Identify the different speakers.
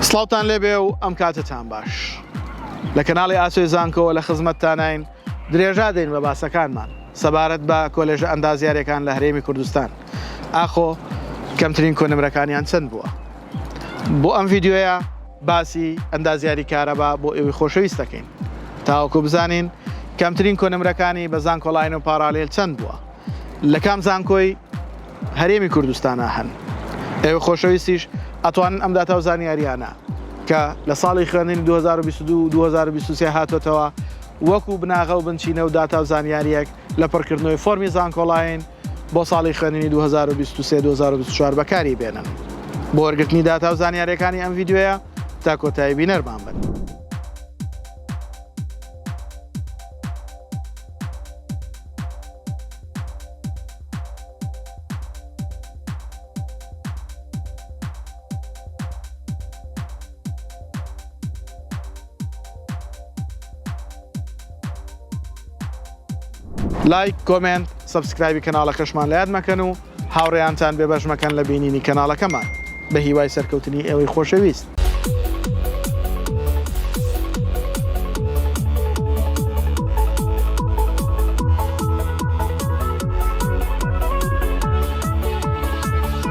Speaker 1: سڵاوتان لێبێ و ئەم کاتتان باش لە کەناڵی ئاسۆی زانکۆ لە خزمەتتانین درێژا دەین بە باسەکانمان سەبارەت بە کۆلێژە ئەندازیاریەکان لە هەرێمی کوردستان ئاخۆ کەمترین کۆنمرەکانیان چەند بووە بۆ ئەم ڤیددیۆیە باسی ئەندازیاری کارەبا بۆ ئێوەی خۆشەویست دەکەین تاوەکو بزانین کەمترین کۆنمرەکانی بە زانکۆلاین و پارالێل چەند بووە لە کام زانکۆی هەرێمی کوردستانە هەن ئێوە خۆشەویستیش ئەتوانن ئەم داتا و زانیاریانە کە لە ساڵی خوێندنی 2022-2023 هاتوۆتەوە وەکو بناغە و بنچینە و داتا و زانیاریەک لە پڕکردنەوەی فۆرمی زانکۆلاین بۆ ساڵی خوێندنی 2023-2024 بەکاری بێنن بۆ وەرگرتنی داتا و زانیاریەکانی ئەم ڤیددیۆیە تا کۆتایی بینەرمان بن. لایک، کۆمنت، سەبسکرایبی کەناڵەکەشمان لە یاد مەکەن و هاوڕێیانتان بێبەش مەکەن لە بینینی کەناڵەکەمان بە هیوای سەرکەوتنی ئێوەی خۆشەویست.